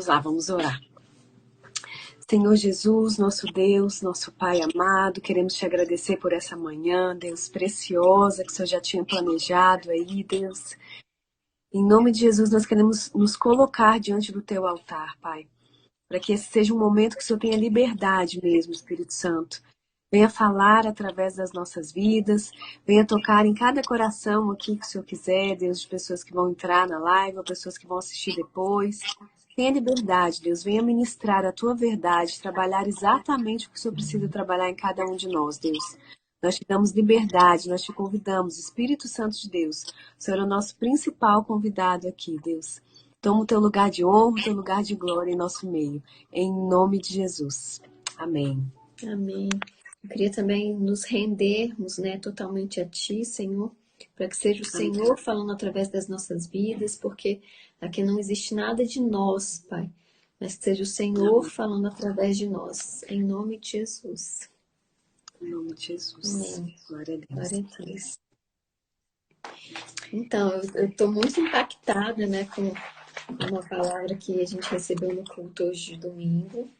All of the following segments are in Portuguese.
Vamos lá, vamos orar. Senhor Jesus, nosso Deus, nosso Pai amado, queremos te agradecer por essa manhã, Deus preciosa, que o Senhor já tinha planejado aí, Deus. Em nome de Jesus, nós queremos nos colocar diante do teu altar, Pai, para que esse seja um momento que o Senhor tenha liberdade mesmo, Espírito Santo. Venha falar através das nossas vidas, venha tocar em cada coração aqui que o Senhor quiser, Deus, de pessoas que vão entrar na live, ou pessoas que vão assistir depois. Tenha liberdade, Deus, venha ministrar a tua verdade, trabalhar exatamente o que o Senhor precisa trabalhar em cada um de nós, Deus. Nós te damos liberdade, nós te convidamos, Espírito Santo de Deus. O Senhor é o nosso principal convidado aqui, Deus. Toma o teu lugar de honra, o teu lugar de glória em nosso meio. Em nome de Jesus. Amém. Amém. Eu queria também nos rendermos, né, totalmente a Ti, Senhor, para que seja o Senhor falando através das nossas vidas, porque aqui não existe nada de nós, Pai, mas que seja o Senhor falando através de nós, em nome de Jesus. Em nome de Jesus. Amém. Glória a Deus. Glória a Deus. Então, eu estou muito impactada, né, com uma palavra que a gente recebeu no culto hoje de domingo.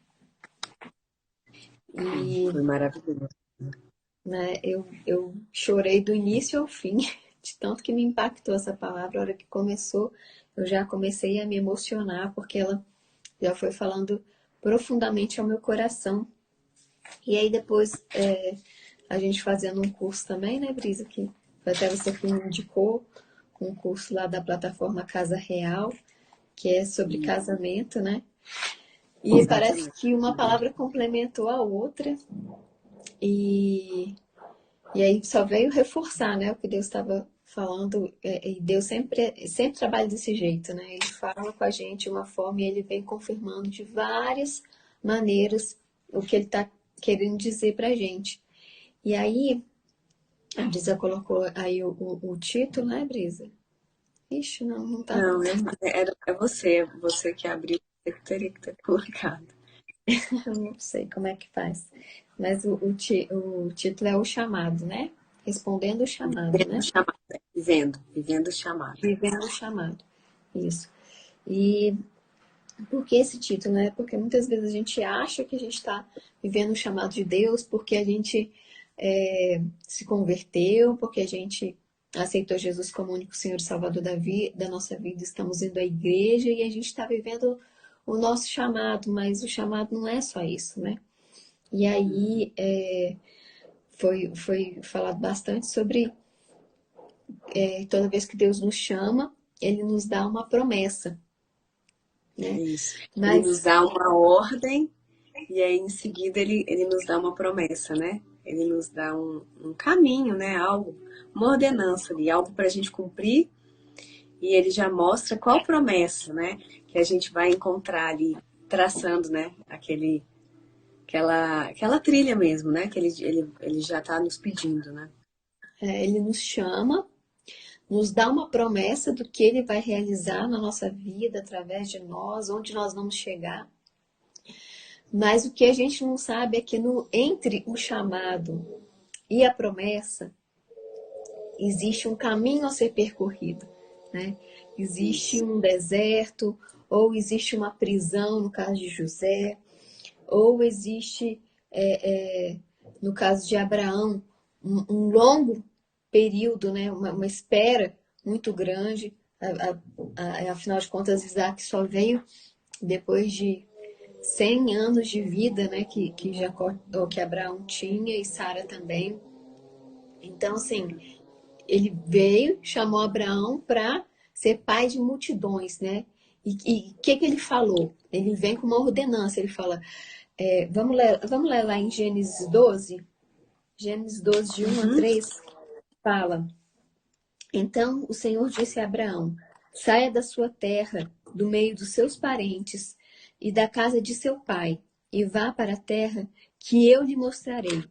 E Foi maravilhoso. né, eu chorei do início ao fim, de tanto que me impactou essa palavra. A hora que começou, eu já comecei a me emocionar, porque ela já foi falando profundamente ao meu coração. E aí depois, a gente fazendo um curso também, né, Brisa, que foi até você que me indicou, um curso lá da plataforma Casa Real, que é sobre casamento, né? E parece que uma palavra complementou a outra, e aí só veio reforçar, né, o que Deus estava falando. E Deus sempre trabalha desse jeito, né? Ele fala com a gente de uma forma e ele vem confirmando de várias maneiras o que ele está querendo dizer pra gente. E aí, a Brisa colocou aí o título, né, Brisa? Ixi, não tá. Não, é você que abriu, você que teria que ter colocado. Eu não sei como é que faz. Mas o título é o chamado, né? Respondendo o chamado, né? Vivendo o chamado. Vivendo o chamado. Isso. E por que esse título, né? Porque muitas vezes a gente acha que a gente está vivendo o chamado de Deus porque a gente se converteu, porque a gente aceitou Jesus como único Senhor e Salvador da nossa vida, estamos indo à igreja e a gente está vivendo o nosso chamado, mas o chamado não é só isso, né? E aí foi falado bastante sobre toda vez que Deus nos chama, Ele nos dá uma promessa, né? Isso. Mas Ele nos dá uma ordem e aí em seguida ele nos dá uma promessa, né? Ele nos dá um caminho, né? Algo, uma ordenança ali, algo para a gente cumprir e ele já mostra qual promessa, né? Que a gente vai encontrar ali, traçando, né? Aquela trilha mesmo, né? Que ele já está nos pedindo, né? Ele nos chama, nos dá uma promessa do que Ele vai realizar na nossa vida, através de nós, onde nós vamos chegar. Mas o que a gente não sabe é que entre o chamado e a promessa, existe um caminho a ser percorrido, né? Existe um deserto, ou existe uma prisão, no caso de José, ou existe, no caso de Abraão, um longo período, né? Uma espera muito grande. Afinal de contas, Isaac só veio depois de 100 anos de vida, né? Que Jacó, ou que Abraão tinha, e Sara também. Então, assim, ele veio, chamou Abraão para ser pai de multidões, né? E o que ele falou? Ele vem com uma ordenança, ele fala, vamos ler lá em Gênesis 12? Gênesis 12, de 1 a 3, fala: Então o Senhor disse a Abraão: saia da sua terra, do meio dos seus parentes e da casa de seu pai, e vá para a terra que eu lhe mostrarei.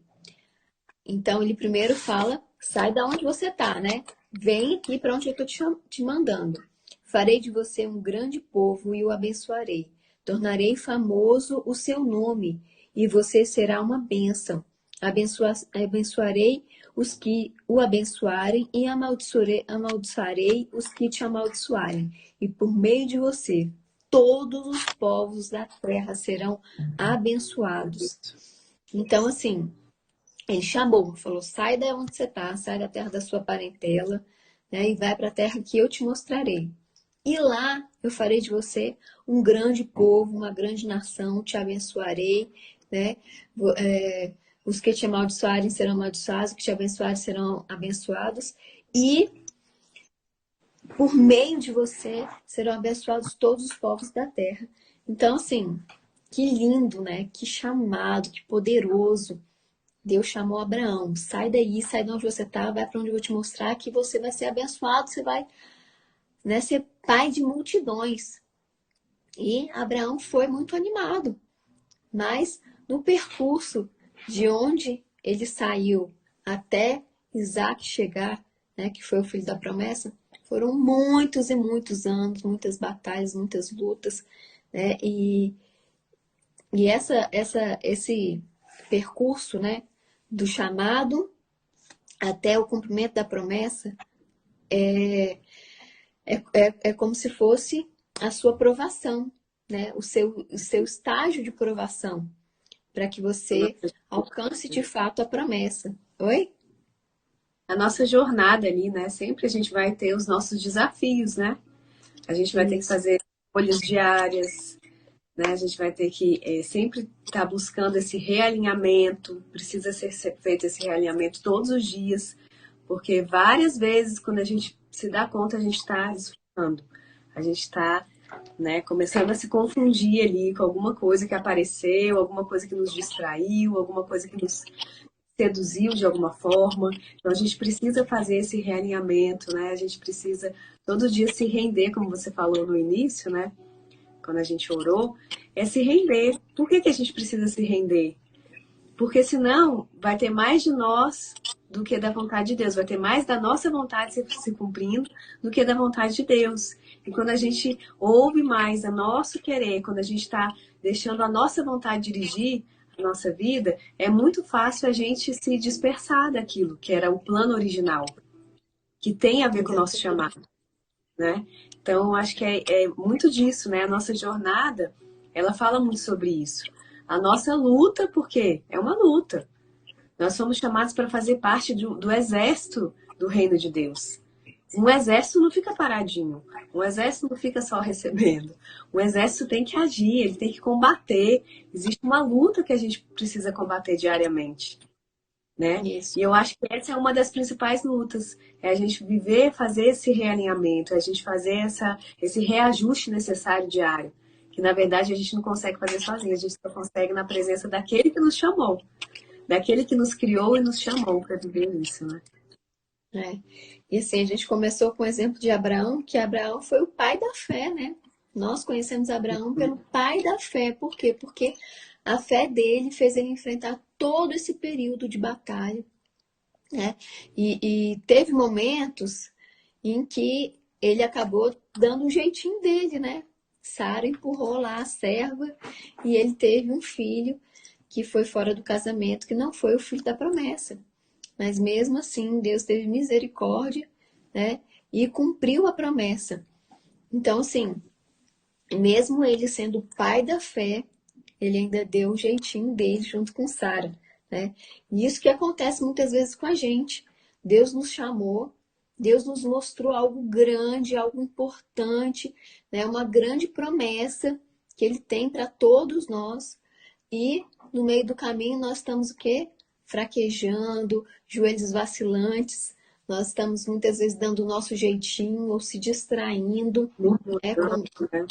Então ele primeiro fala: sai da onde você está, né? Vem aqui para onde eu estou te mandando. Farei de você um grande povo e o abençoarei. Tornarei famoso o seu nome e você será uma bênção. Abençoarei os que o abençoarem e amaldiçoarei os que te amaldiçoarem. E por meio de você todos os povos da terra serão abençoados. Então, assim, ele chamou, falou, sai da onde você está, sai da terra da sua parentela, né, e vai para a terra que eu te mostrarei. E lá eu farei de você um grande povo, uma grande nação, te abençoarei, né? Os que te amaldiçoarem serão amaldiçoados, os que te abençoarem serão abençoados. E por meio de você serão abençoados todos os povos da terra. Então, assim, que lindo, né? Que chamado, que poderoso. Deus chamou Abraão, sai daí, sai de onde você está, vai para onde eu vou te mostrar que você vai ser abençoado, você vai, né, ser pai de multidões. E Abraão foi muito animado, mas no percurso de onde ele saiu até Isaac chegar, né, que foi o filho da promessa, foram muitos e muitos anos, muitas batalhas, muitas lutas, né, e esse percurso, né, do chamado até o cumprimento da promessa é como se fosse a sua provação, né? O seu estágio de provação, para que você alcance de fato a promessa. Oi? A nossa jornada ali, né? Sempre a gente vai ter os nossos desafios, né? A gente vai ter que Isso. fazer escolhas diárias, né? A gente vai ter que sempre estar buscando esse realinhamento. Precisa ser feito esse realinhamento todos os dias, porque várias vezes, quando a gente se dá conta, a gente está desfrutando. A gente está, né, começando a se confundir ali com alguma coisa que apareceu, alguma coisa que nos distraiu, alguma coisa que nos seduziu de alguma forma. Então a gente precisa fazer esse realinhamento, né? A gente precisa todo dia se render, como você falou no início, né? Quando a gente orou, é se render. Por que a gente precisa se render? Porque senão vai ter mais de nós do que da vontade de Deus. Vai ter mais da nossa vontade se cumprindo do que da vontade de Deus. E quando a gente ouve mais a nosso querer, quando a gente está deixando a nossa vontade dirigir a nossa vida, é muito fácil a gente se dispersar daquilo que era o plano original, que tem a ver com o nosso chamado, né? Então, acho que é muito disso, né? A nossa jornada, ela fala muito sobre isso. A nossa luta, porque é uma luta. Nós somos chamados para fazer parte do exército do reino de Deus. Um exército não fica paradinho. Um exército não fica só recebendo. Um exército tem que agir, ele tem que combater. Existe uma luta que a gente precisa combater diariamente, né? Isso. E eu acho que essa é uma das principais lutas. É a gente viver, fazer esse realinhamento, é a gente fazer esse reajuste necessário diário. Que na verdade a gente não consegue fazer sozinho, a gente só consegue na presença daquele que nos chamou, daquele que nos criou e nos chamou para viver isso, né? É. E assim, a gente começou com o exemplo de Abraão, que Abraão foi o pai da fé, né? Nós conhecemos Abraão pelo pai da fé. Por quê? Porque a fé dele fez ele enfrentar todo esse período de batalha, né? E teve momentos em que ele acabou dando um jeitinho dele, né? Sara empurrou lá a serva e ele teve um filho que foi fora do casamento, que não foi o filho da promessa. Mas mesmo assim, Deus teve misericórdia, né? E cumpriu a promessa. Então, assim, mesmo ele sendo o pai da fé, ele ainda deu o jeitinho dele junto com Sara, né? E isso que acontece muitas vezes com a gente. Deus nos chamou, Deus nos mostrou algo grande, algo importante, né? Uma grande promessa que ele tem para todos nós. E no meio do caminho nós estamos o quê? Fraquejando, joelhos vacilantes. Nós estamos muitas vezes dando o nosso jeitinho ou se distraindo, né? Murmurando, né?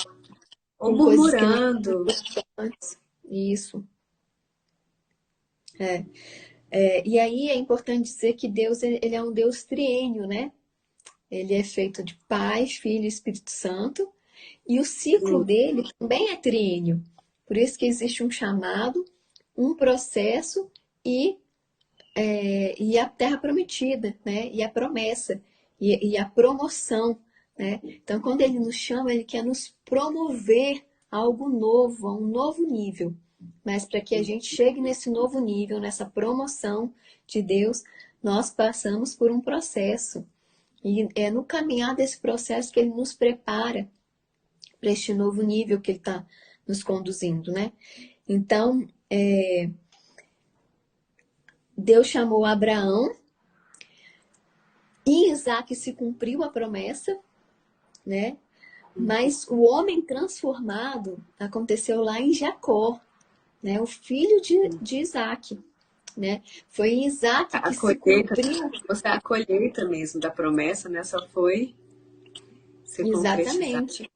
Ou Com coisas que nem são murmurando. importantes. Isso. E aí é importante dizer que Deus ele é um Deus triênio, né? Ele é feito de Pai, Filho e Espírito Santo. E o ciclo dele também é triênio. Por isso que existe um chamado, um processo e a terra prometida, né? E a promessa, e a promoção, né? Então, quando ele nos chama, ele quer nos promover a algo novo, a um novo nível. Mas para que a gente chegue nesse novo nível, nessa promoção de Deus, nós passamos por um processo. E é no caminhar desse processo que ele nos prepara para este novo nível que ele está nos conduzindo, né? Então, Deus chamou Abraão e em Isaac se cumpriu a promessa, né? Mas o homem transformado aconteceu lá em Jacó, né? O filho de Isaac, né? Foi em Isaac A que se colheita, cumpriu. você a colheita mesmo da promessa, né? Só foi se concretizar. Exatamente.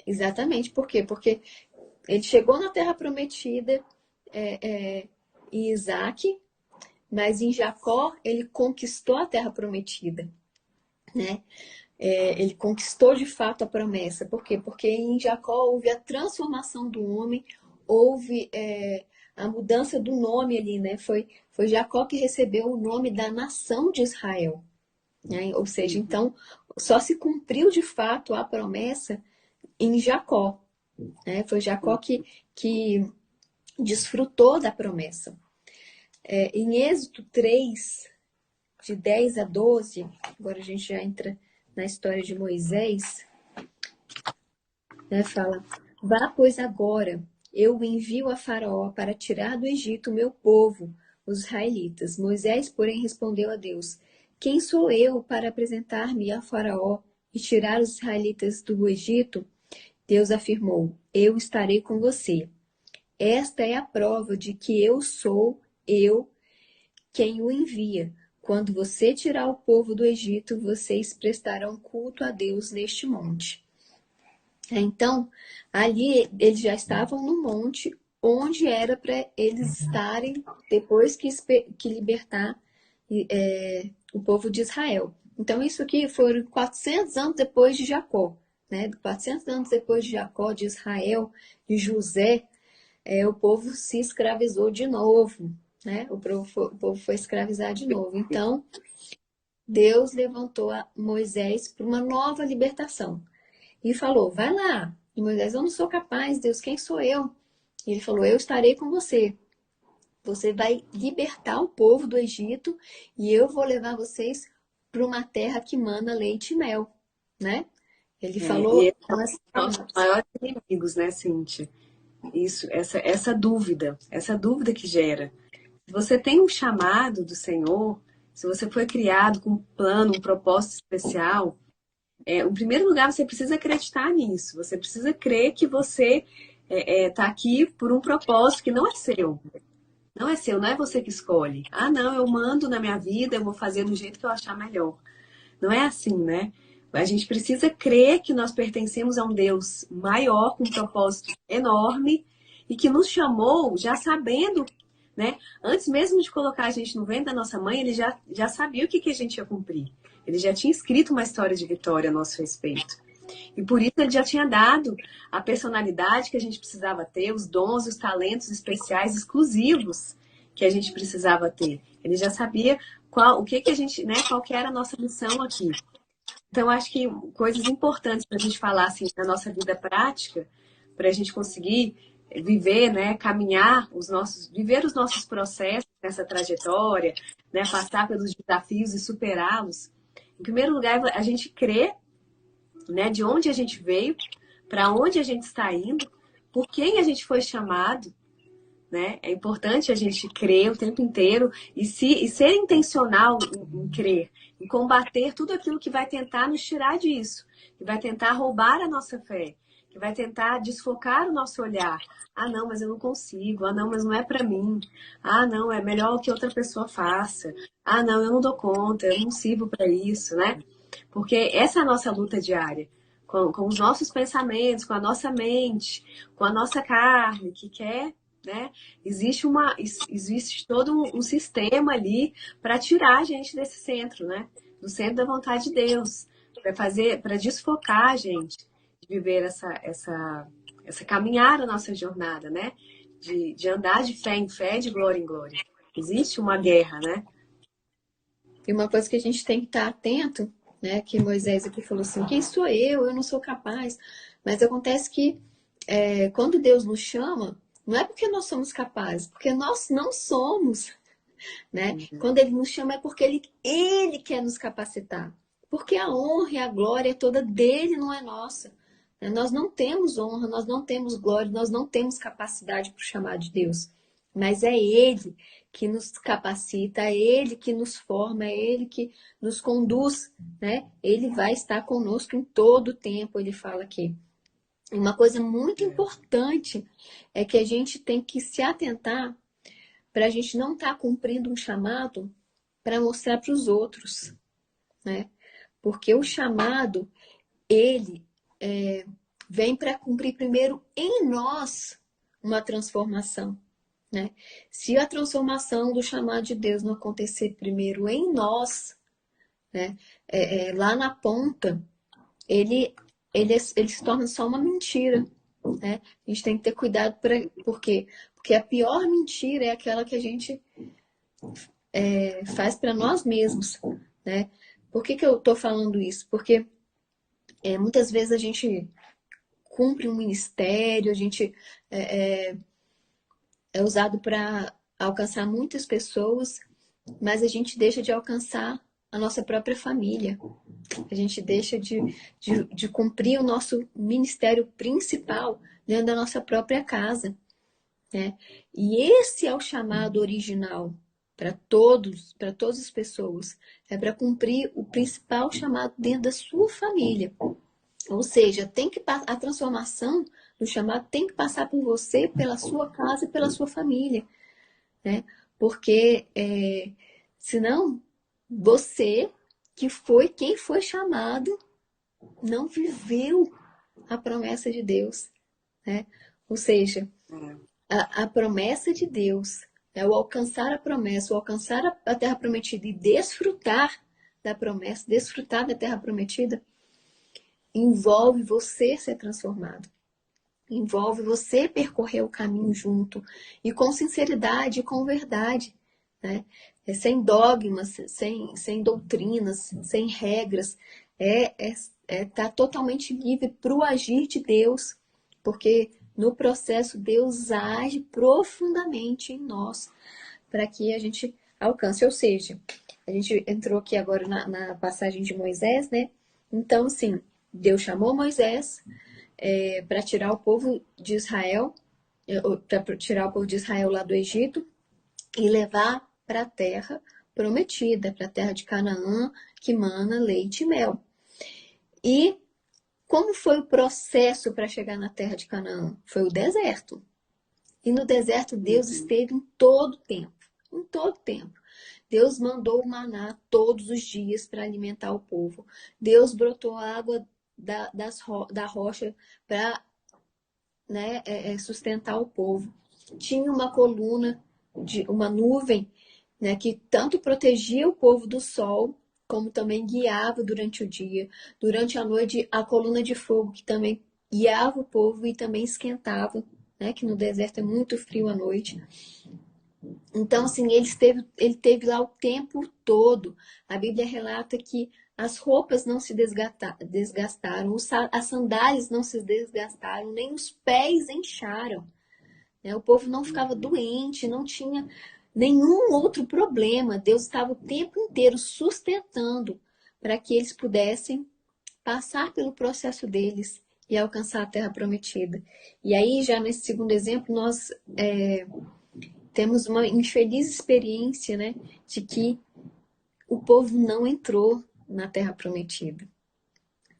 Exatamente. Por quê? Porque ele chegou na Terra Prometida em Isaac, mas em Jacó ele conquistou a Terra Prometida, né? Ele conquistou de fato a promessa. Por quê? Porque em Jacó houve a transformação do homem, houve a mudança do nome ali, né? Foi Jacó que recebeu o nome da nação de Israel, né? Ou seja, então só se cumpriu de fato a promessa em Jacó, né? Foi Jacó que desfrutou da promessa. Em Êxodo 3, de 10 a 12, agora a gente já entra na história de Moisés, né? Fala: vá, pois agora, eu o envio a Faraó para tirar do Egito o meu povo, os israelitas. Moisés, porém, respondeu a Deus: quem sou eu para apresentar-me a Faraó e tirar os israelitas do Egito? Deus afirmou: eu estarei com você. Esta é a prova de que eu sou eu quem o envia. Quando você tirar o povo do Egito, vocês prestarão culto a Deus neste monte. Então, ali eles já estavam no monte onde era para eles estarem depois que libertar o povo de Israel. Então, isso aqui foram 400 anos depois de Jacó, né? 400 anos depois de Jacó, de Israel, de José, o povo se escravizou de novo, né? O povo foi escravizado de novo. Então, Deus levantou a Moisés para uma nova libertação. E falou: vai lá. E Moisés: eu não sou capaz, Deus, quem sou eu? E ele falou: eu estarei com você. Você vai libertar o povo do Egito e eu vou levar vocês para uma terra que mana leite e mel, né? Ele E falou esses com são as os nossos palavras. maiores inimigos, né, Cíntia? Isso, essa dúvida que gera. Se você tem um chamado do Senhor, se você foi criado com um plano, um propósito especial, em primeiro lugar você precisa acreditar nisso. Você precisa crer que você está aqui por um propósito que não é seu. Não é seu, não é você que escolhe. Ah, não, eu mando na minha vida, eu vou fazer do jeito que eu achar melhor. Não é assim, né? A gente precisa crer que nós pertencemos a um Deus maior, com um propósito enorme, e que nos chamou já sabendo, né? Antes mesmo de colocar a gente no ventre da nossa mãe, ele já sabia o que a gente ia cumprir. Ele já tinha escrito uma história de vitória a nosso respeito. E por isso ele já tinha dado a personalidade que a gente precisava ter, os dons, os talentos especiais, exclusivos que a gente precisava ter. Ele já sabia o que a gente, né, qual que era a nossa missão aqui. Então, acho que coisas importantes para a gente falar assim, na nossa vida prática, para a gente conseguir viver, né, caminhar viver os nossos processos nessa trajetória, né, passar pelos desafios e superá-los. Em primeiro lugar, a gente crê, né, de onde a gente veio, para onde a gente está indo, por quem a gente foi chamado, né? É importante a gente crer o tempo inteiro e ser intencional em crer, em combater tudo aquilo que vai tentar nos tirar disso, que vai tentar roubar a nossa fé, que vai tentar desfocar o nosso olhar. Ah, não, mas eu não consigo. Ah, não, mas não é para mim. Ah, não, é melhor que outra pessoa faça. Ah, não, eu não dou conta, eu não sirvo para isso, né? Porque essa é a nossa luta diária. Com os nossos pensamentos, com a nossa mente, com a nossa carne, que quer, né? Existe todo um sistema ali para tirar a gente desse centro, né? Do centro da vontade de Deus, para desfocar a gente de viver essa caminhada, a nossa jornada, né? De andar de fé em fé, de glória em glória. Existe uma guerra, né? E uma coisa que a gente tem que estar atento, né? Que Moisés aqui falou assim: quem sou eu? Eu não sou capaz. Mas acontece que quando Deus nos chama, não é porque nós somos capazes, porque nós não somos, né? Quando Ele nos chama é porque Ele quer nos capacitar. Porque a honra e a glória é toda dele, não é nossa. Nós não temos honra, nós não temos glória, nós não temos capacidade para o chamado de Deus. Mas é Ele que nos capacita, é Ele que nos forma, é Ele que nos conduz, né? Ele vai estar conosco em todo o tempo, ele fala aqui. E uma coisa muito importante é que a gente tem que se atentar para a gente não estar cumprindo um chamado para mostrar para os outros, né? Porque o chamado, ele vem para cumprir primeiro em nós uma transformação, né? Se a transformação do chamado de Deus não acontecer primeiro em nós, né? Lá na ponta, ele se torna só uma mentira, né? A gente tem que ter cuidado, por quê? Porque a pior mentira é aquela que a gente faz para nós mesmos, né? Por que eu estou falando isso? Porque muitas vezes a gente cumpre um ministério, a gente é usado para alcançar muitas pessoas, mas a gente deixa de alcançar a nossa própria família. A gente deixa de cumprir o nosso ministério principal dentro da nossa própria casa, né? E esse é o chamado original para todas as pessoas. É para cumprir o principal chamado dentro da sua família. Ou seja, a transformação do chamado tem que passar por você, pela sua casa e pela sua família, né? Porque senão você, que foi quem foi chamado, não viveu a promessa de Deus, né? Ou seja, a promessa de Deus é o alcançar a promessa, o alcançar a terra prometida e desfrutar da promessa, desfrutar da terra prometida, envolve você ser transformado. Envolve você percorrer o caminho junto e com sinceridade e com verdade, né? Sem dogmas, sem doutrinas, sem regras. Tá totalmente livre para o agir de Deus, porque no processo Deus age profundamente em nós para que a gente alcance. Ou seja, a gente entrou aqui agora na passagem de Moisés, né? Então, sim, Deus chamou Moisés para tirar o povo de Israel, para tirar o povo de Israel lá do Egito e levar para a terra prometida, para a terra de Canaã, que mana leite e mel. E como foi o processo para chegar na terra de Canaã? Foi o deserto. E no deserto Deus esteve em todo tempo. Em todo tempo. Deus mandou o maná todos os dias para alimentar o povo. Deus brotou água da rocha para, né, sustentar o povo. Tinha uma coluna, uma nuvem, né, que tanto protegia o povo do sol, como também guiava durante o dia. Durante a noite, a coluna de fogo, que também guiava o povo e também esquentava, né, que no deserto é muito frio à noite. Então, assim, ele teve lá o tempo todo. A Bíblia relata que as roupas não se desgastaram, as sandálias não se desgastaram, nem os pés incharam, né? O povo não ficava doente, não tinha nenhum outro problema. Deus estava o tempo inteiro sustentando para que eles pudessem passar pelo processo deles e alcançar a terra prometida. E aí, já nesse segundo exemplo, nós temos uma infeliz experiência, né, de que o povo não entrou na terra prometida.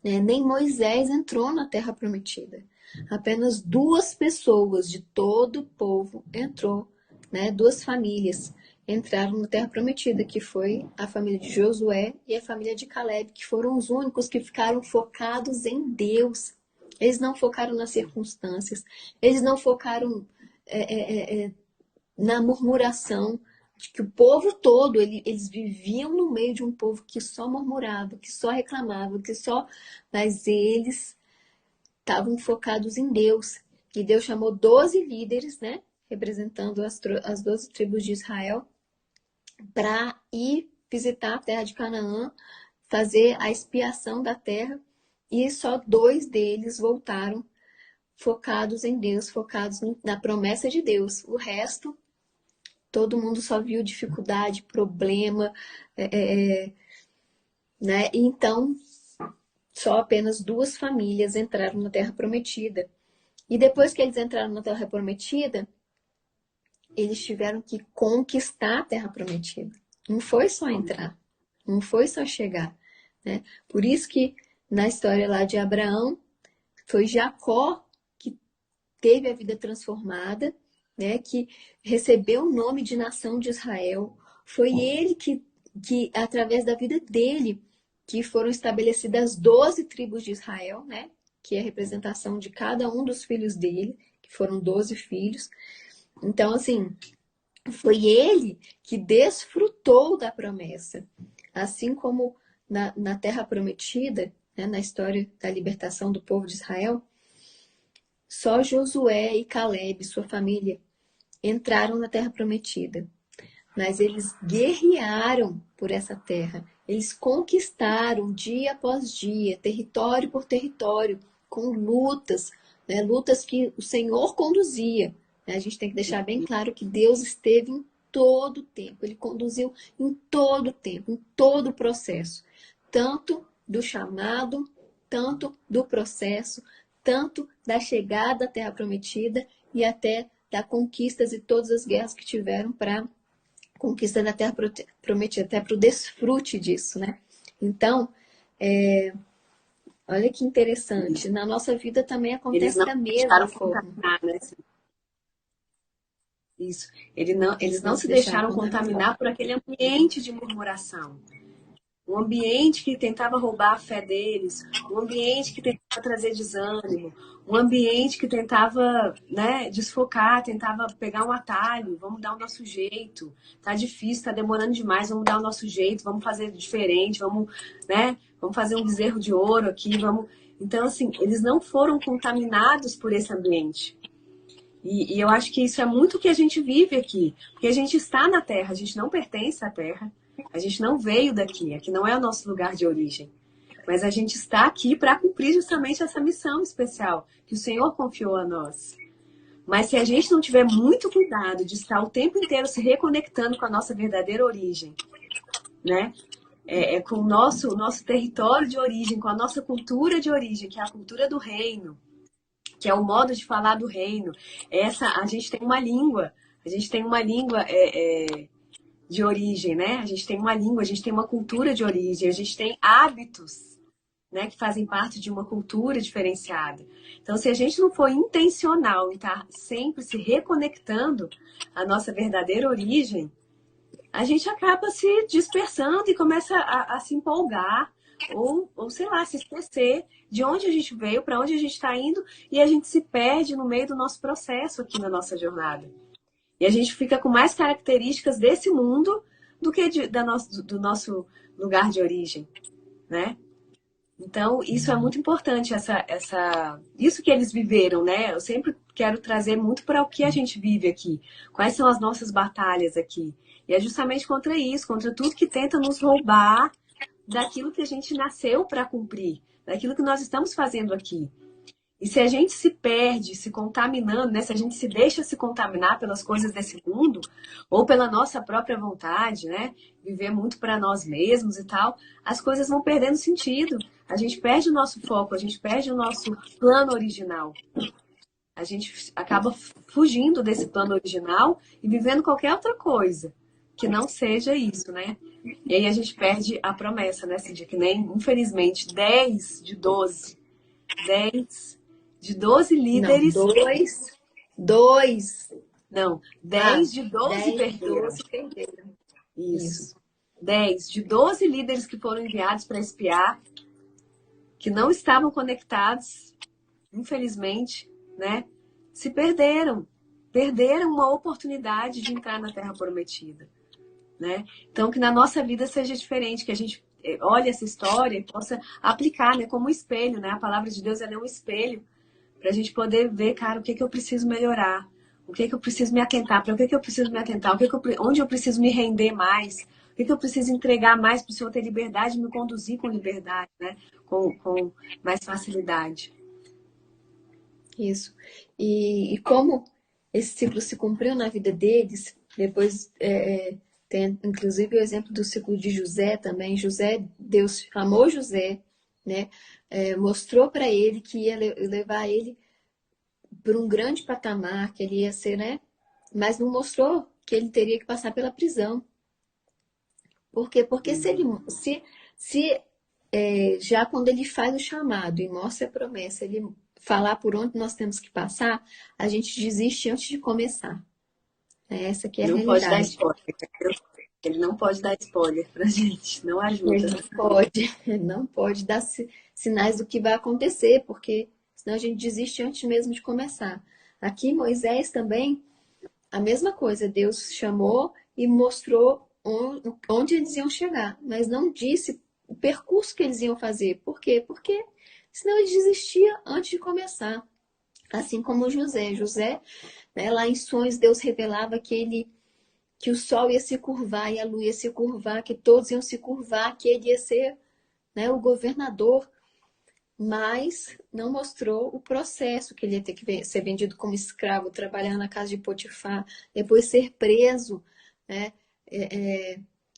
Nem Moisés entrou na terra prometida. Apenas 2 pessoas de todo o povo entrou, né? 2 famílias entraram na terra prometida, que foi a família de Josué e a família de Caleb, que foram os únicos que ficaram focados em Deus. Eles não focaram nas circunstâncias, eles não focaram na murmuração, de que o povo todo, eles viviam no meio de um povo que só murmurava, que só reclamava, mas eles estavam focados em Deus. E Deus chamou 12 líderes, né, representando as 12 tribos de Israel, para ir visitar a terra de Canaã, fazer a expiação da terra, e só 2 deles voltaram focados em Deus, focados na promessa de Deus. O resto, todo mundo só viu dificuldade, problema, né? Então, só apenas 2 famílias entraram na Terra Prometida. E depois que eles entraram na Terra Prometida, eles tiveram que conquistar a Terra Prometida. Não foi só entrar, não foi só chegar, né? Por isso que na história lá de Abraão, foi Jacó que teve a vida transformada, né? Que recebeu o nome de nação de Israel. Foi ele que através da vida dele, que foram estabelecidas as 12 tribos de Israel, né? Que é a representação de cada um dos filhos dele, que foram 12 filhos. Então, assim, foi ele que desfrutou da promessa. Assim como na Terra Prometida, né, na história da libertação do povo de Israel, só Josué e Caleb, sua família, entraram na Terra Prometida. Mas eles guerrearam por essa terra. Eles conquistaram dia após dia, território por território, com lutas, né? Lutas que o Senhor conduzia. A gente tem que deixar bem claro que Deus esteve em todo o tempo. Ele conduziu em todo o tempo, em todo o processo. Tanto do chamado, tanto do processo, tanto da chegada à Terra Prometida e até das conquistas e todas as guerras que tiveram para conquista da Terra Prometida, até para o desfrute disso, né? Então, olha que interessante, na nossa vida também Eles acontece não da se mesma deixaram forma. contaminar, né? Isso. Eles Eles não não se se deixaram deixaram contaminar. contaminar por aquele ambiente de murmuração. Um ambiente que tentava roubar a fé deles, um ambiente que tentava trazer desânimo, um ambiente que tentava, né, desfocar, tentava pegar um atalho, vamos dar o nosso jeito, tá difícil, tá demorando demais, vamos dar o nosso jeito, vamos fazer diferente, vamos, né, vamos fazer um bezerro de ouro aqui, vamos. Então, assim, eles não foram contaminados por esse ambiente. E eu acho que isso é muito o que a gente vive aqui, porque a gente está na Terra, a gente não pertence à Terra, a gente não veio daqui, aqui não é o nosso lugar de origem. Mas a gente está aqui para cumprir justamente essa missão especial que o Senhor confiou a nós. Mas se a gente não tiver muito cuidado de estar o tempo inteiro se reconectando com a nossa verdadeira origem, né? Com o nosso território de origem, com a nossa cultura de origem, que é a cultura do reino, que é o modo de falar do reino. A gente tem uma língua, de origem, né? A gente tem uma língua, a gente tem uma cultura de origem, a gente tem hábitos, né, que fazem parte de uma cultura diferenciada. Então, se a gente não for intencional em estar sempre se reconectando à nossa verdadeira origem, a gente acaba se dispersando e começa a se empolgar ou, sei lá, se esquecer de onde a gente veio, para onde a gente está indo, e a gente se perde no meio do nosso processo aqui na nossa jornada. E a gente fica com mais características desse mundo do que do nosso lugar de origem, né? Então, isso é muito importante, isso que eles viveram, né? Eu sempre quero trazer muito para o que a gente vive aqui. Quais são as nossas batalhas aqui? E é justamente contra isso, contra tudo que tenta nos roubar daquilo que a gente nasceu para cumprir, daquilo que nós estamos fazendo aqui. E se a gente se perde, se contaminando, né? Se a gente se deixa se contaminar pelas coisas desse mundo, ou pela nossa própria vontade, né? Viver muito para nós mesmos e tal, as coisas vão perdendo sentido. A gente perde o nosso foco, a gente perde o nosso plano original. A gente acaba fugindo desse plano original e vivendo qualquer outra coisa que não seja isso, né? E aí a gente perde a promessa, né, Cíntia? Que nem, infelizmente, 10 de 12 Não, líderes. dois. Não, Ah, 10 de 12 10 de perderam. 12 perderam. Isso. Isso. 10 de 12 líderes que foram enviados para espiar, que não estavam conectados, infelizmente, né? Se perderam. Perderam uma oportunidade de entrar na Terra Prometida, né? Então, que na nossa vida seja diferente, que a gente olhe essa história e possa aplicar, né? Como um espelho, né? A palavra de Deus ela é um espelho para a gente poder ver, cara, o que que eu preciso melhorar, o que que eu preciso me atentar, para o que que eu preciso me atentar, onde eu preciso me render mais, o que que eu preciso entregar mais para o Senhor ter liberdade de me conduzir com liberdade, né? Com mais facilidade. Isso. E como esse ciclo se cumpriu na vida deles, depois tem inclusive o exemplo do ciclo de José também. Deus amou José, né? Mostrou para ele que ia levar ele para um grande patamar, que ele ia ser, né? Mas não mostrou que ele teria que passar pela prisão. Por quê? Porque se já quando ele faz o chamado e mostra a promessa, ele falar por onde nós temos que passar, a gente desiste antes de começar. Essa que é a Não pode dar realidade. spoiler. Ele não pode dar spoiler pra gente, não Ele ajuda. não pode, não pode dar sinais do que vai acontecer, porque senão a gente desiste antes mesmo de começar. Aqui Moisés também, a mesma coisa, Deus chamou e mostrou onde eles iam chegar, mas não disse o percurso que eles iam fazer. Por quê? Porque senão eles desistiam antes de começar. Assim como José. José, né, lá em sonhos, Deus revelava que o sol ia se curvar e a lua ia se curvar, que todos iam se curvar, que ele ia ser, né, o governador, mas não mostrou o processo, que ele ia ter que ser vendido como escravo, trabalhar na casa de Potifar, depois ser preso, né,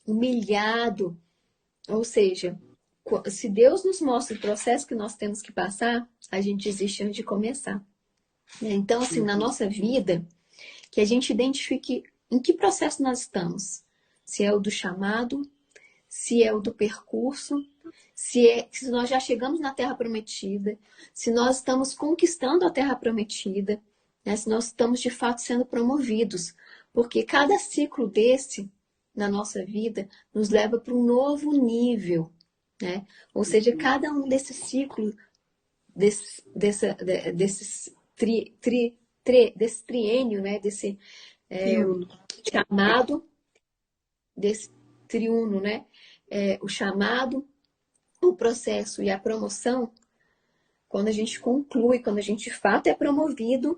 humilhado. Ou seja, se Deus nos mostra o processo que nós temos que passar, a gente desiste antes de começar. Então, assim, na nossa vida, que a gente identifique em que processo nós estamos. Se é o do chamado, se é o do percurso, se nós já chegamos na Terra Prometida, se nós estamos conquistando a Terra Prometida, né, se nós estamos de fato sendo promovidos. Porque cada ciclo desse na nossa vida nos leva para um novo nível. Né? Ou seja, cada um desses ciclos, desses desse triênio, né? Desse chamado, desse triuno, né? O chamado, o processo e a promoção, quando a gente conclui, quando a gente de fato é promovido,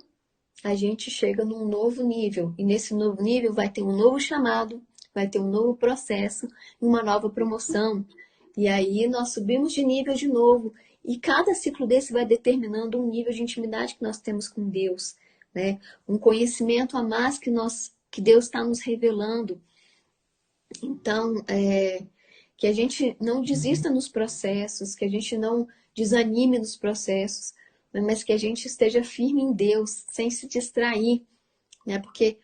a gente chega num novo nível. E nesse novo nível vai ter um novo chamado, vai ter um novo processo, uma nova promoção. E aí nós subimos de nível de novo. E cada ciclo desse vai determinando um nível de intimidade que nós temos com Deus, né? Um conhecimento a mais que Deus está nos revelando. Então, que a gente não desista nos processos, que a gente não desanime nos processos, né? Mas que a gente esteja firme em Deus, sem se distrair, né? Porque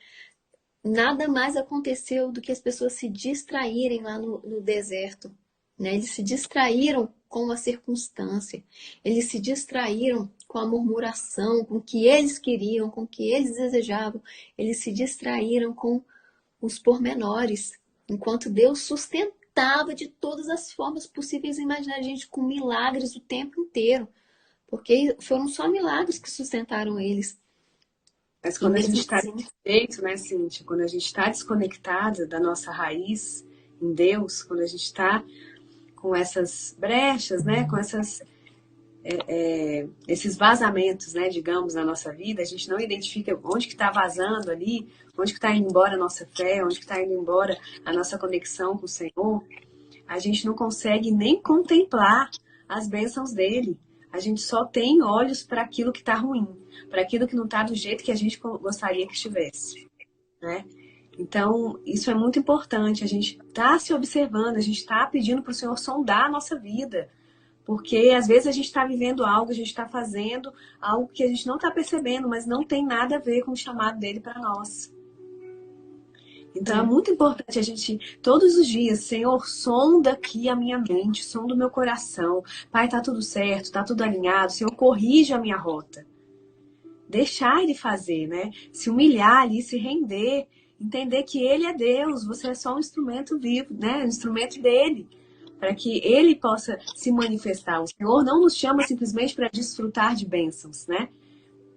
nada mais aconteceu do que as pessoas se distraírem lá no deserto, né? Eles se distraíram com a circunstância, eles se distraíram com a murmuração, com o que eles queriam, com o que eles desejavam, eles se distraíram com os pormenores, enquanto Deus sustentava de todas as formas possíveis e imaginárias, gente, com milagres o tempo inteiro, porque foram só milagres que sustentaram eles. Mas quando a gente está desse jeito, né, Cíntia? Quando a gente está desconectada da nossa raiz em Deus, quando a gente está com essas brechas, né, com esses vazamentos, né, digamos, na nossa vida, a gente não identifica onde que está vazando ali, onde que está indo embora a nossa fé, onde que está indo embora a nossa conexão com o Senhor, a gente não consegue nem contemplar as bênçãos dele. A gente só tem olhos para aquilo que está ruim, para aquilo que não está do jeito que a gente gostaria que estivesse, né? Então, isso é muito importante. A gente está se observando, a gente está pedindo para o Senhor sondar a nossa vida. Porque às vezes a gente está vivendo algo, a gente está fazendo algo que a gente não está percebendo, mas não tem nada a ver com o chamado dele para nós. Então é muito importante a gente, todos os dias, Senhor, sonda aqui a minha mente, sonda o meu coração. Pai, tá tudo certo, tá tudo alinhado. Senhor, corrige a minha rota. Deixar ele fazer, né? Se humilhar ali, se render. Entender que ele é Deus, você é só um instrumento vivo, né? Um instrumento dele. Para que ele possa se manifestar. O Senhor não nos chama simplesmente para desfrutar de bênçãos, né?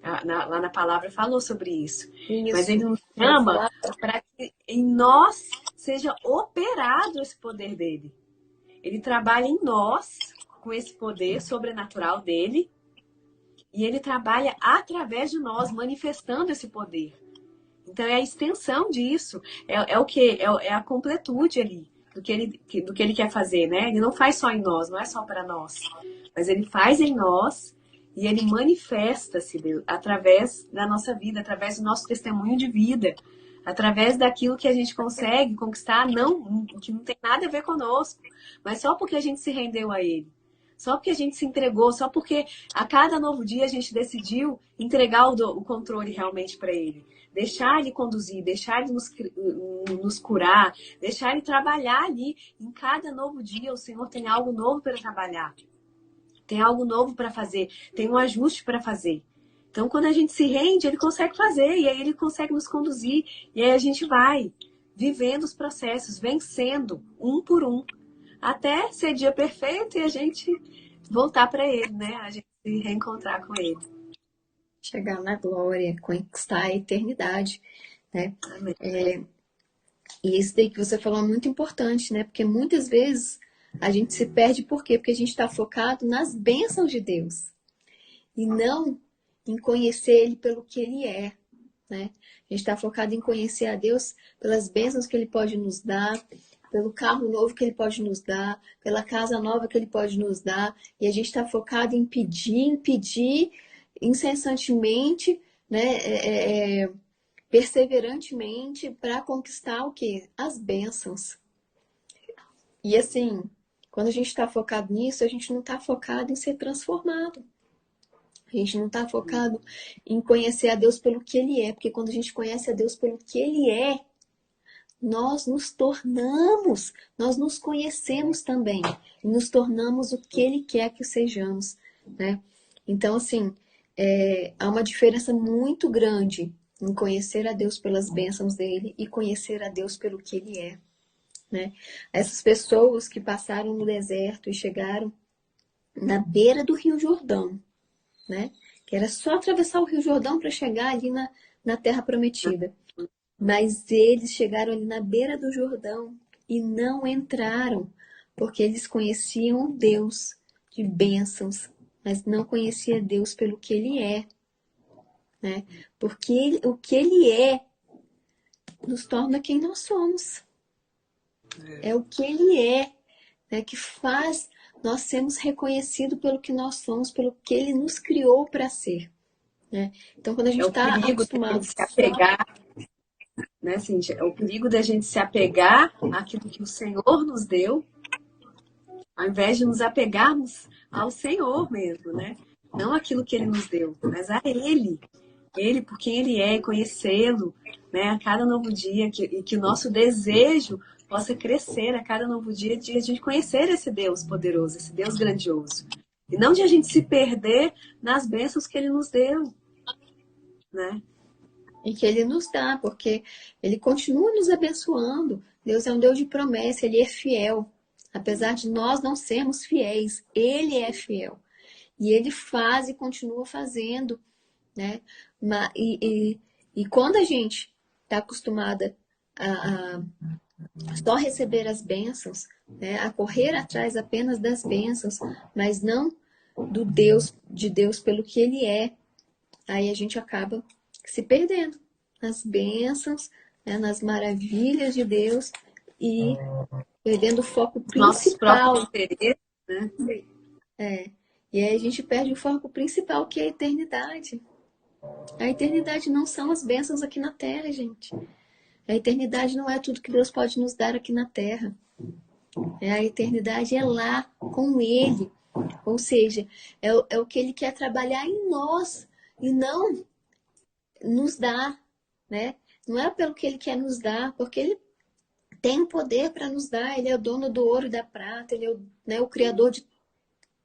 Lá na palavra falou sobre isso. Mas ele nos chama para que em nós seja operado esse poder dele. Ele trabalha em nós com esse poder sobrenatural dele e ele trabalha através de nós, manifestando esse poder. Então é a extensão disso, é o que? É a completude ali do que ele quer fazer, né? Ele não faz só em nós, não é só para nós, mas ele faz em nós e ele manifesta-se através da nossa vida, através do nosso testemunho de vida, através daquilo que a gente consegue conquistar, que não tem nada a ver conosco, mas só porque a gente se rendeu a ele. Só porque a gente se entregou, só porque a cada novo dia a gente decidiu entregar o controle realmente para Ele. Deixar Ele conduzir, deixar Ele nos curar, deixar Ele trabalhar ali. Em cada novo dia o Senhor tem algo novo para trabalhar. Tem algo novo para fazer, tem um ajuste para fazer. Então, quando a gente se rende, Ele consegue fazer, e aí Ele consegue nos conduzir. E aí a gente vai vivendo os processos, vencendo um por um, até ser dia perfeito e a gente voltar para Ele, né? A gente se reencontrar com Ele. Chegar na glória, conquistar a eternidade, né? Amém. E isso daí que você falou é muito importante, né? Porque muitas vezes a gente se perde, por quê? Porque a gente está focado nas bênçãos de Deus e não em conhecer Ele pelo que Ele é, né? A gente está focado em conhecer a Deus pelas bênçãos que Ele pode nos dar, pelo carro novo que Ele pode nos dar, pela casa nova que Ele pode nos dar, e a gente está focado em pedir incessantemente, né? Perseverantemente para conquistar o quê? As bênçãos. E assim, quando a gente está focado nisso, a gente não está focado em ser transformado. A gente não está focado em conhecer a Deus pelo que Ele é. Porque quando a gente conhece a Deus pelo que Ele é, nós nos tornamos, nós nos conhecemos também. E nos tornamos o que Ele quer que sejamos, né? Então, assim, há uma diferença muito grande em conhecer a Deus pelas bênçãos dEle e conhecer a Deus pelo que Ele é, né? Essas pessoas que passaram no deserto e chegaram na beira do Rio Jordão, né? Que era só atravessar o Rio Jordão para chegar ali na Terra Prometida. Mas eles chegaram ali na beira do Jordão e não entraram, porque eles conheciam Deus de bênçãos, mas não conhecia Deus pelo que Ele é, né? Porque o que Ele é nos torna quem nós somos. É o que Ele é, né, que faz nós sermos reconhecidos pelo que nós somos, pelo que Ele nos criou para ser, né? Então, quando a gente está acostumado a se apegar, né, Cíntia? É o perigo da gente se apegar àquilo que o Senhor nos deu, ao invés de nos apegarmos ao Senhor mesmo, né? Não aquilo que Ele nos deu, mas a Ele. Ele por quem Ele é, conhecê-lo, né? A cada novo dia, e que o nosso desejo possa crescer a cada novo dia de a gente conhecer esse Deus poderoso, esse Deus grandioso. E não de a gente se perder nas bênçãos que Ele nos deu, né? E que Ele nos dá, porque Ele continua nos abençoando. Deus é um Deus de promessa, Ele é fiel. Apesar de nós não sermos fiéis, Ele é fiel. E Ele faz e continua fazendo, né? E quando a gente está acostumada a só receber as bênçãos, né? A correr atrás apenas das bênçãos, mas não de Deus pelo que Ele é, aí a gente acaba se perdendo nas bênçãos, né? Nas maravilhas de Deus e perdendo o foco Nossos principal. próprios interesses, né? E aí a gente perde o foco principal, que é a eternidade. A eternidade não são as bênçãos aqui na Terra, gente. A eternidade não é tudo que Deus pode nos dar aqui na Terra. A eternidade é lá, com Ele. Ou seja, é o que Ele quer trabalhar em nós e não nos dar, né? Não é pelo que Ele quer nos dar, porque Ele tem o poder para nos dar. Ele é o dono do ouro e da prata, Ele é o Criador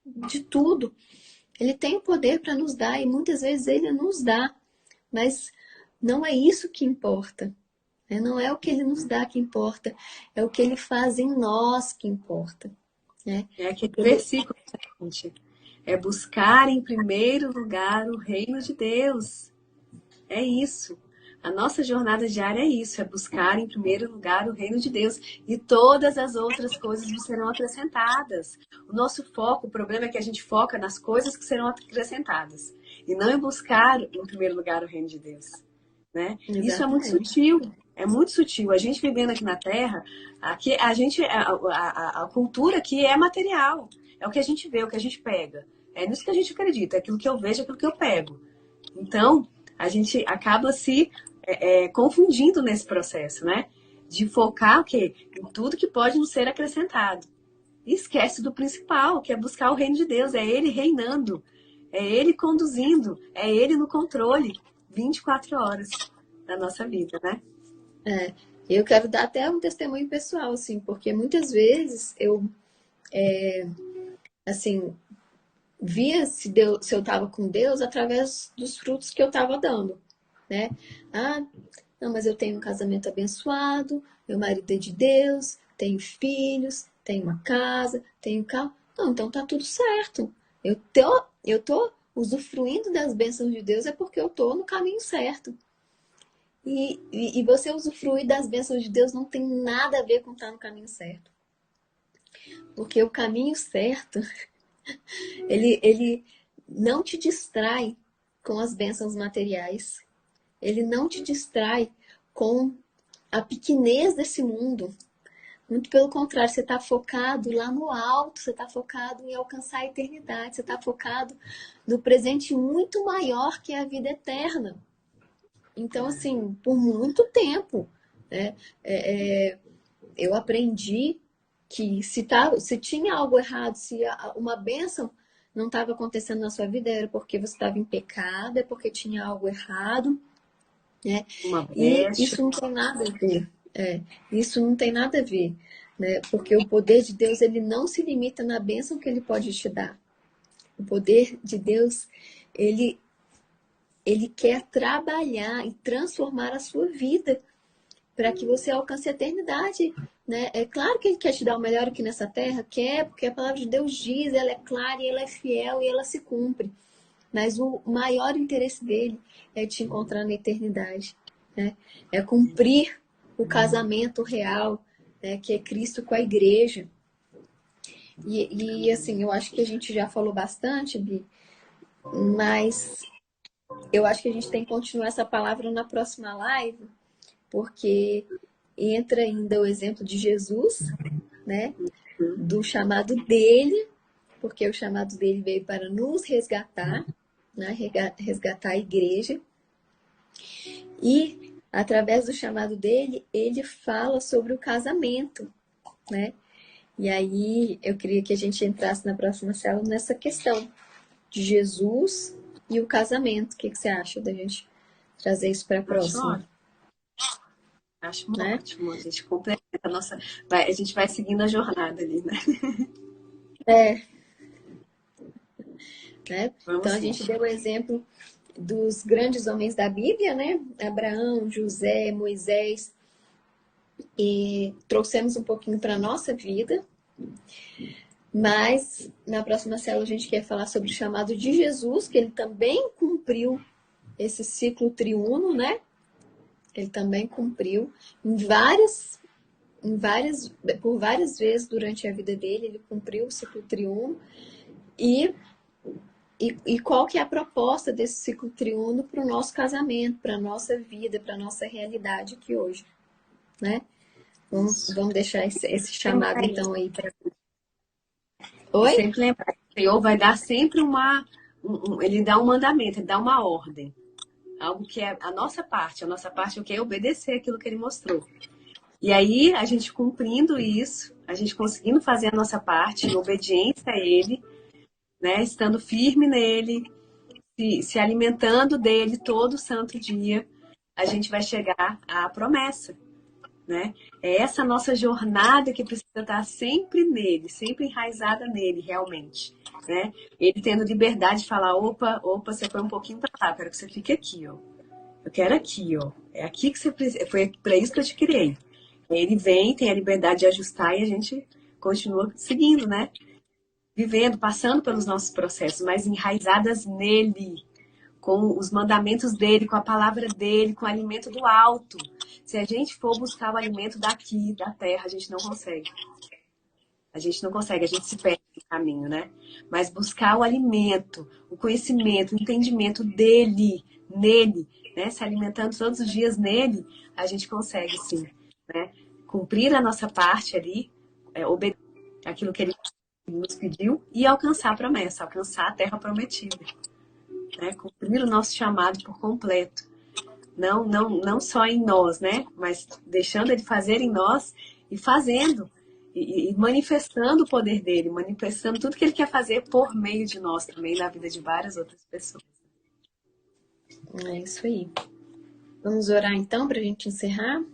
de tudo. Ele tem o poder para nos dar e muitas vezes Ele nos dá, mas não é isso que importa. Não é o que Ele nos dá que importa, é o que Ele faz em nós que importa. Né? É aquele versículo, gente. É buscar em primeiro lugar o reino de Deus. É isso. A nossa jornada diária é isso, é buscar em primeiro lugar o reino de Deus. E todas as outras coisas nos serão acrescentadas. O nosso foco, o problema é que a gente foca nas coisas que serão acrescentadas. E não em buscar em primeiro lugar o reino de Deus. Né? Isso é muito sutil. É muito sutil. A gente vivendo aqui na Terra, aqui, a cultura aqui é material. É o que a gente vê, é o que a gente pega. É nisso que a gente acredita. É aquilo que eu vejo, é aquilo que eu pego. Então, a gente acaba se confundindo nesse processo, né? De focar o quê? Em tudo que pode nos ser acrescentado. e esquece do principal, que é buscar o reino de Deus, é Ele reinando, é Ele conduzindo, é Ele no controle 24 horas da nossa vida, né? Eu quero dar até um testemunho pessoal, assim, porque muitas vezes eu, assim, via se eu estava com Deus através dos frutos que eu estava dando, né? Ah, não, mas eu tenho um casamento abençoado, meu marido é de Deus, tenho filhos, tenho uma casa, tenho carro. Não, então tá tudo certo. Eu tô usufruindo das bênçãos de Deus é porque eu tô no caminho certo. E você usufruir das bênçãos de Deus não tem nada a ver com estar no caminho certo. Porque o caminho certo, ele não te distrai com as bênçãos materiais. Ele não te distrai com a pequenez desse mundo. Muito pelo contrário, você está focado lá no alto, você está focado em alcançar a eternidade, você está focado no presente muito maior que é a vida eterna. Então, assim, por muito tempo, né, eu aprendi que se tinha algo errado, se uma bênção não estava acontecendo na sua vida, era porque você estava em pecado, é porque tinha algo errado, né? Uma E brecha. isso não tem nada a ver. Isso não tem nada a ver, né? Porque o poder de Deus, ele não se limita na bênção que ele pode te dar. O poder de Deus, ele quer trabalhar e transformar a sua vida para que você alcance a eternidade, né? É claro que ele quer te dar o melhor aqui nessa terra, quer, porque a palavra de Deus diz, ela é clara e ela é fiel e ela se cumpre. Mas o maior interesse dele é te encontrar na eternidade, né? É cumprir o casamento real, né? Que é Cristo com a igreja. E assim, eu acho que a gente já falou bastante, Bi, mas eu acho que a gente tem que continuar essa palavra na próxima live, porque entra ainda o exemplo de Jesus, né? Do chamado dele, porque o chamado dele veio para nos resgatar, né? Resgatar a igreja. E através do chamado dele, ele fala sobre o casamento, né? E aí eu queria que a gente entrasse na próxima célula nessa questão de Jesus e o casamento. O que você acha da gente trazer isso para a Acho próxima, ótimo. Acho né? ótimo. A gente complementa a nossa. A gente vai seguindo a jornada ali, né? É, né? Então Vamos a sim. gente deu o exemplo dos grandes homens da Bíblia, né? Abraão, José, Moisés, e trouxemos um pouquinho para a nossa vida, mas na próxima célula a gente quer falar sobre o chamado de Jesus, que ele também cumpriu esse ciclo triuno, né? Ele também cumpriu por várias vezes durante a vida dele, ele cumpriu o ciclo triuno. E qual que é a proposta desse ciclo triuno para o nosso casamento, para a nossa vida, para a nossa realidade aqui hoje, né? Vamos deixar esse chamado, então, aí para... E Oi? sempre lembrar que o Senhor vai dar sempre ele dá um mandamento, ele dá uma ordem. Algo que é a nossa parte. A nossa parte é o que? É obedecer aquilo que ele mostrou. E aí, a gente cumprindo isso, a gente conseguindo fazer a nossa parte em obediência a ele, né? Estando firme nele, se alimentando dele todo santo dia, a gente vai chegar à promessa, né? É essa nossa jornada que precisa estar sempre nele, sempre enraizada nele, realmente, né? Ele tendo liberdade de falar, opa, você foi um pouquinho para lá, quero que você fique aqui, ó. Eu quero aqui, ó. É aqui que você precisa, foi para isso que eu te criei. Ele vem, tem a liberdade de ajustar e a gente continua seguindo, né? Vivendo, passando pelos nossos processos, mas enraizadas nele, com os mandamentos dele, com a palavra dele, com o alimento do alto. Se a gente for buscar o alimento daqui, da terra, a gente não consegue. A gente não consegue, a gente se perde no caminho, né? Mas buscar o alimento, o conhecimento, o entendimento dele, nele, né? Se alimentando todos os dias nele, a gente consegue sim, né? Cumprir a nossa parte ali, obedecer aquilo que ele nos pediu e alcançar a promessa, alcançar a terra prometida, né? Cumprir o nosso chamado por completo. Não só em nós, né? Mas deixando ele fazer em nós e fazendo. e manifestando o poder dele, manifestando tudo que ele quer fazer por meio de nós também, na vida de várias outras pessoas. É isso aí. Vamos orar então para a gente encerrar?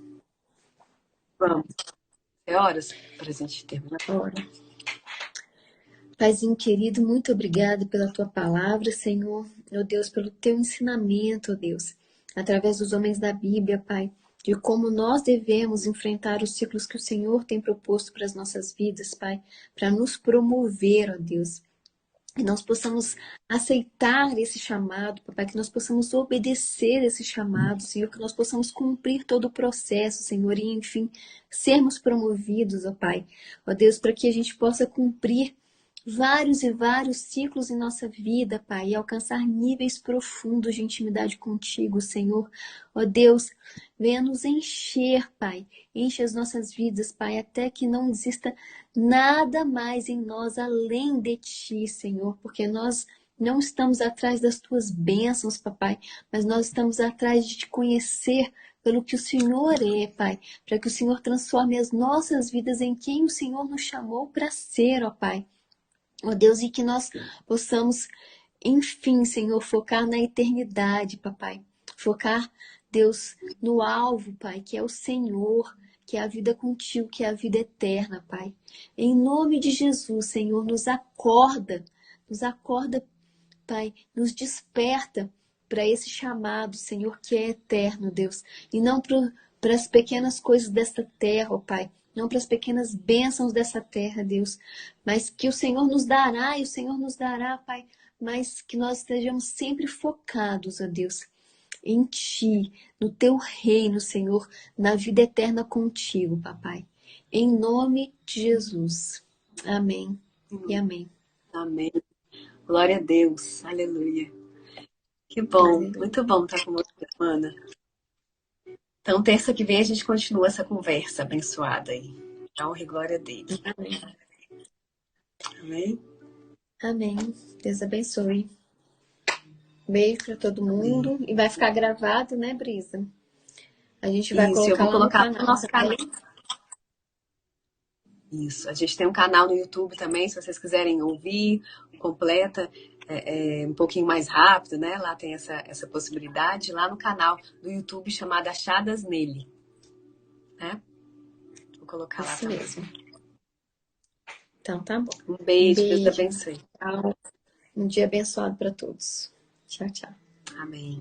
Vamos. É horas para a gente terminar. Ora. Paizinho querido, muito obrigada pela tua palavra, Senhor. Meu Deus, pelo teu ensinamento, ó Deus, através dos homens da Bíblia, Pai, de como nós devemos enfrentar os ciclos que o Senhor tem proposto para as nossas vidas, Pai, para nos promover, ó Deus. Que nós possamos aceitar esse chamado, papai, que nós possamos obedecer esse chamado, Senhor, que nós possamos cumprir todo o processo, Senhor, e enfim, sermos promovidos, ó Pai, ó Deus, para que a gente possa cumprir vários e vários ciclos em nossa vida, Pai, e alcançar níveis profundos de intimidade contigo, Senhor. Ó Deus, venha nos encher, Pai, enche as nossas vidas, Pai, até que não exista nada mais em nós além de ti, Senhor, porque nós não estamos atrás das tuas bênçãos, papai, mas nós estamos atrás de te conhecer pelo que o Senhor é, Pai, para que o Senhor transforme as nossas vidas em quem o Senhor nos chamou para ser, ó Pai. Ó Deus, e que nós possamos, enfim, Senhor, focar na eternidade, papai. Focar, Deus, no alvo, Pai, que é o Senhor, que é a vida contigo, que é a vida eterna, Pai. Em nome de Jesus, Senhor, nos acorda, Pai, nos desperta para esse chamado, Senhor, que é eterno, Deus, e não para as pequenas coisas desta terra, ó Pai, não para as pequenas bênçãos dessa terra, Deus, mas que o Senhor nos dará, e o Senhor nos dará, Pai, mas que nós estejamos sempre focados, ó Deus, em Ti, no Teu reino, Senhor, na vida eterna contigo, Papai. Em nome de Jesus. Amém e amém. Amém. Glória a Deus. Aleluia. Que bom. Aleluia. Muito bom estar com você, Ana. Então, terça que vem a gente continua essa conversa abençoada aí. Honra e glória dele. Amém. Amém? Amém. Deus abençoe. Beijo para todo mundo. Amém. E vai ficar gravado, né, Brisa? A gente vai Isso, eu colocar vou lá no colocar no canal. nosso canal. Isso, a gente tem um canal no YouTube também, se vocês quiserem ouvir completa, um pouquinho mais rápido, né? Lá tem essa possibilidade, lá no canal do YouTube chamado Achadas Nele, né? Vou colocar lá Isso também. mesmo. Então tá bom. Um beijo, Deus te Beijo. abençoe. Tchau. Um dia abençoado para todos. Tchau, tchau. Amém.